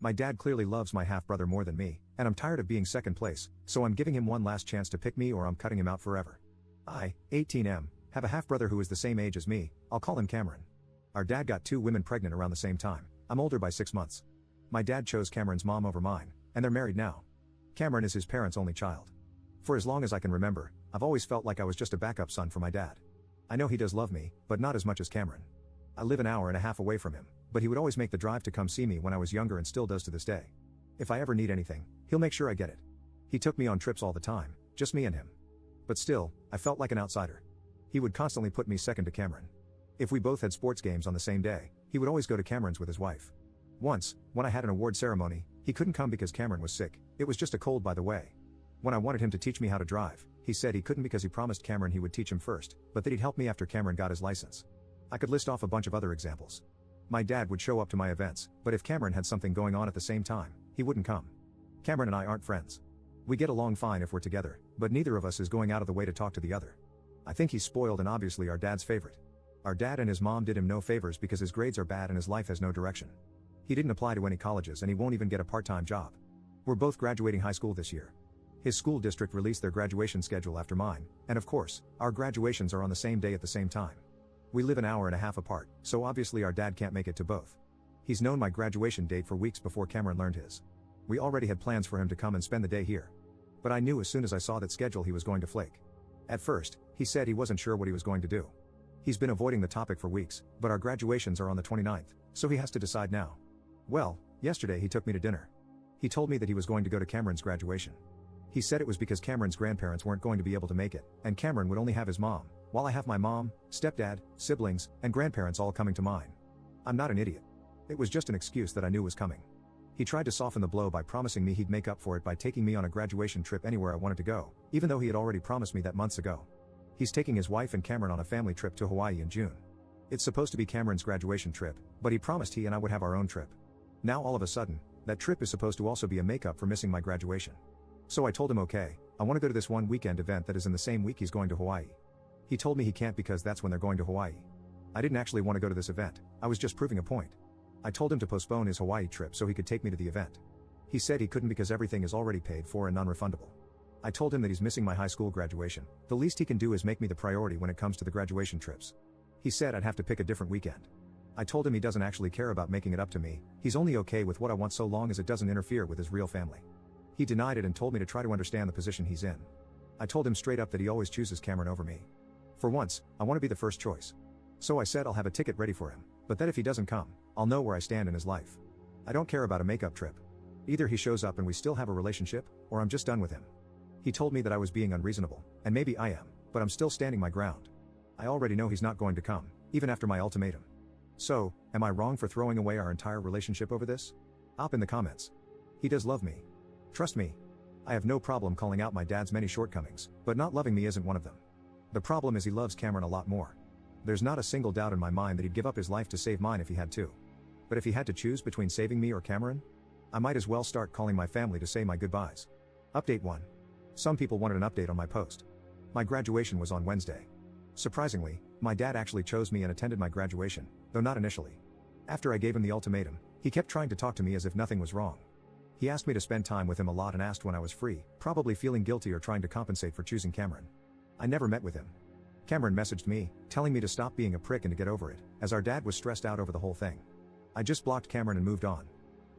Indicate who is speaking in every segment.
Speaker 1: My dad clearly loves my half-brother more than me, and I'm tired of being second place, so I'm giving him one last chance to pick me or I'm cutting him out forever. I, 18M, have a half-brother who is the same age as me. I'll call him Cameron. Our dad got 2 women pregnant around the same time. I'm older by 6 months. My dad chose Cameron's mom over mine, and they're married now. Cameron is his parents' only child. For as long as I can remember, I've always felt like I was just a backup son for my dad. I know he does love me, but not as much as Cameron. I live an hour and a half away from him, but he would always make the drive to come see me when I was younger and still does to this day. If I ever need anything, he'll make sure I get it. He took me on trips all the time, just me and him. But still, I felt like an outsider. He would constantly put me second to Cameron. If we both had sports games on the same day, he would always go to Cameron's with his wife. Once, when I had an award ceremony, he couldn't come because Cameron was sick. It was just a cold, by the way. When I wanted him to teach me how to drive, he said he couldn't because he promised Cameron he would teach him first, but that he'd help me after Cameron got his license. I could list off a bunch of other examples. My dad would show up to my events, but if Cameron had something going on at the same time, he wouldn't come. Cameron and I aren't friends. We get along fine if we're together, but neither of us is going out of the way to talk to the other. I think he's spoiled and obviously our dad's favorite. Our dad and his mom did him no favors because his grades are bad and his life has no direction. He didn't apply to any colleges and he won't even get a part-time job. We're both graduating high school this year. His school district released their graduation schedule after mine, and of course, our graduations are on the same day at the same time. We live an hour and a half apart, so obviously our dad can't make it to both. He's known my graduation date for weeks before Cameron learned his. We already had plans for him to come and spend the day here. But I knew as soon as I saw that schedule he was going to flake. At first, he said he wasn't sure what he was going to do. He's been avoiding the topic for weeks, but our graduations are on the 29th, so he has to decide now. Well, yesterday he took me to dinner. He told me that he was going to go to Cameron's graduation. He said it was because Cameron's grandparents weren't going to be able to make it, and Cameron would only have his mom, while I have my mom, stepdad, siblings, and grandparents all coming to mine. I'm not an idiot. It was just an excuse that I knew was coming. He tried to soften the blow by promising me he'd make up for it by taking me on a graduation trip anywhere I wanted to go, even though he had already promised me that months ago. He's taking his wife and Cameron on a family trip to Hawaii in June. It's supposed to be Cameron's graduation trip, but he promised he and I would have our own trip. Now all of a sudden, that trip is supposed to also be a makeup for missing my graduation. So I told him okay, I want to go to this one weekend event that is in the same week he's going to Hawaii. He told me he can't because that's when they're going to Hawaii. I didn't actually want to go to this event, I was just proving a point. I told him to postpone his Hawaii trip so he could take me to the event. He said he couldn't because everything is already paid for and non-refundable. I told him that he's missing my high school graduation, the least he can do is make me the priority when it comes to the graduation trips. He said I'd have to pick a different weekend. I told him he doesn't actually care about making it up to me, he's only okay with what I want so long as it doesn't interfere with his real family. He denied it and told me to try to understand the position he's in. I told him straight up that he always chooses Cameron over me. For once, I want to be the first choice. So I said I'll have a ticket ready for him, but that if he doesn't come, I'll know where I stand in his life. I don't care about a makeup trip. Either he shows up and we still have a relationship, or I'm just done with him. He told me that I was being unreasonable, and maybe I am, but I'm still standing my ground. I already know he's not going to come, even after my ultimatum. So, am I wrong for throwing away our entire relationship over this? Up in the comments. He does love me. Trust me. I have no problem calling out my dad's many shortcomings, but not loving me isn't one of them. The problem is he loves Cameron a lot more. There's not a single doubt in my mind that he'd give up his life to save mine if he had to. But if he had to choose between saving me or Cameron, I might as well start calling my family to say my goodbyes. Update 1. Some people wanted an update on my post. My graduation was on Wednesday. Surprisingly, my dad actually chose me and attended my graduation, though not initially. After I gave him the ultimatum, he kept trying to talk to me as if nothing was wrong. He asked me to spend time with him a lot and asked when I was free, probably feeling guilty or trying to compensate for choosing Cameron. I never met with him. Cameron messaged me, telling me to stop being a prick and to get over it, as our dad was stressed out over the whole thing. I just blocked Cameron and moved on.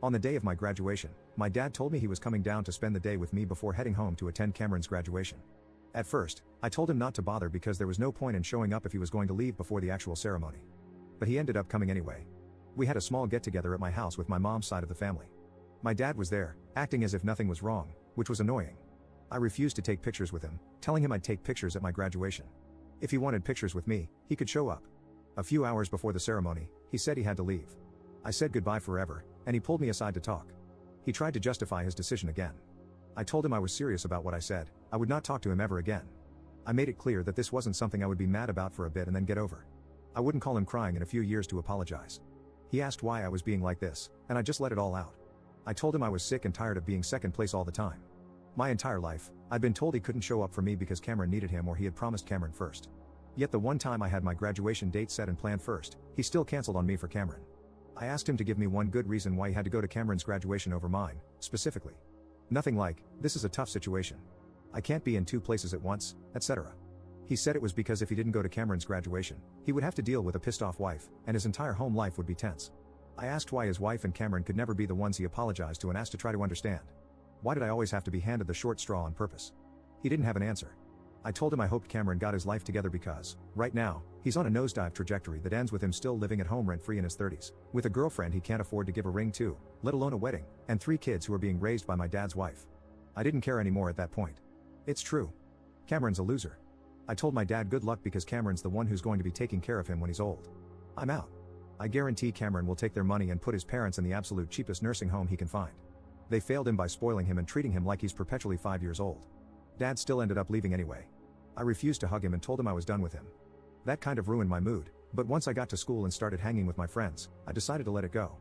Speaker 1: On the day of my graduation, my dad told me he was coming down to spend the day with me before heading home to attend Cameron's graduation. At first, I told him not to bother because there was no point in showing up if he was going to leave before the actual ceremony. But he ended up coming anyway. We had a small get-together at my house with my mom's side of the family. My dad was there, acting as if nothing was wrong, which was annoying. I refused to take pictures with him, telling him I'd take pictures at my graduation. If he wanted pictures with me, he could show up. A few hours before the ceremony, he said he had to leave. I said goodbye forever, and he pulled me aside to talk. He tried to justify his decision again. I told him I was serious about what I said, I would not talk to him ever again. I made it clear that this wasn't something I would be mad about for a bit and then get over. I wouldn't call him crying in a few years to apologize. He asked why I was being like this, and I just let it all out. I told him I was sick and tired of being second place all the time. My entire life, I'd been told he couldn't show up for me because Cameron needed him or he had promised Cameron first. Yet the one time I had my graduation date set and planned first, he still canceled on me for Cameron. I asked him to give me one good reason why he had to go to Cameron's graduation over mine, specifically. Nothing like, this is a tough situation. I can't be in two places at once, etc. He said it was because if he didn't go to Cameron's graduation, he would have to deal with a pissed off wife, and his entire home life would be tense. I asked why his wife and Cameron could never be the ones he apologized to and asked to try to understand. Why did I always have to be handed the short straw on purpose? He didn't have an answer. I told him I hoped Cameron got his life together because, right now, he's on a nosedive trajectory that ends with him still living at home rent-free in his 30s, with a girlfriend he can't afford to give a ring to, let alone a wedding, and 3 kids who are being raised by my dad's wife. I didn't care anymore at that point. It's true. Cameron's a loser. I told my dad good luck because Cameron's the one who's going to be taking care of him when he's old. I'm out. I guarantee Cameron will take their money and put his parents in the absolute cheapest nursing home he can find. They failed him by spoiling him and treating him like he's perpetually 5 years old. Dad still ended up leaving anyway. I refused to hug him and told him I was done with him. That kind of ruined my mood, but once I got to school and started hanging with my friends, I decided to let it go.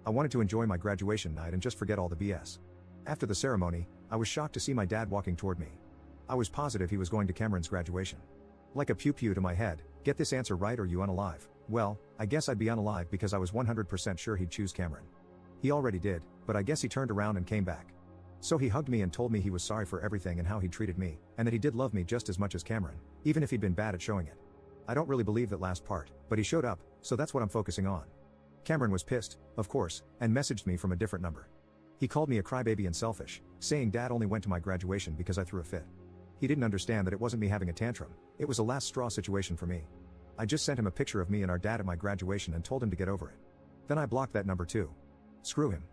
Speaker 1: I wanted to enjoy my graduation night and just forget all the BS. After the ceremony, I was shocked to see my dad walking toward me. I was positive he was going to Cameron's graduation. Like a pew-pew to my head, get this answer right or you unalive. Well, I guess I'd be unalive because I was 100% sure he'd choose Cameron. He already did, but I guess he turned around and came back. So he hugged me and told me he was sorry for everything and how he treated me, and that he did love me just as much as Cameron, even if he'd been bad at showing it. I don't really believe that last part, but he showed up, so that's what I'm focusing on. Cameron was pissed, of course, and messaged me from a different number. He called me a crybaby and selfish, saying Dad only went to my graduation because I threw a fit. He didn't understand that it wasn't me having a tantrum, it was a last straw situation for me. I just sent him a picture of me and our dad at my graduation and told him to get over it. Then I blocked that number too. Screw him.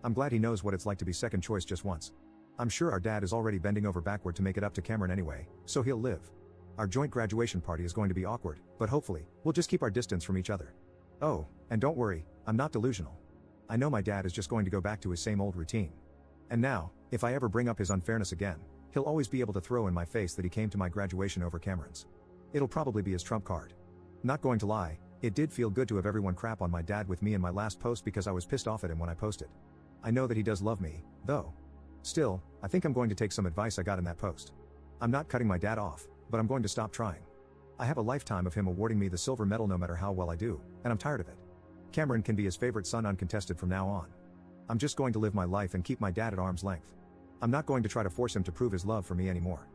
Speaker 1: I'm glad he knows what it's like to be second choice just once. I'm sure our dad is already bending over backward to make it up to Cameron anyway, so he'll live. Our joint graduation party is going to be awkward, but hopefully, we'll just keep our distance from each other. Oh, and don't worry, I'm not delusional. I know my dad is just going to go back to his same old routine. And now, if I ever bring up his unfairness again, he'll always be able to throw in my face that he came to my graduation over Cameron's. It'll probably be his trump card. Not going to lie, it did feel good to have everyone crap on my dad with me in my last post because I was pissed off at him when I posted. I know that he does love me, though. Still, I think I'm going to take some advice I got in that post. I'm not cutting my dad off, but I'm going to stop trying. I have a lifetime of him awarding me the silver medal no matter how well I do, and I'm tired of it. Cameron can be his favorite son uncontested from now on. I'm just going to live my life and keep my dad at arm's length. I'm not going to try to force him to prove his love for me anymore.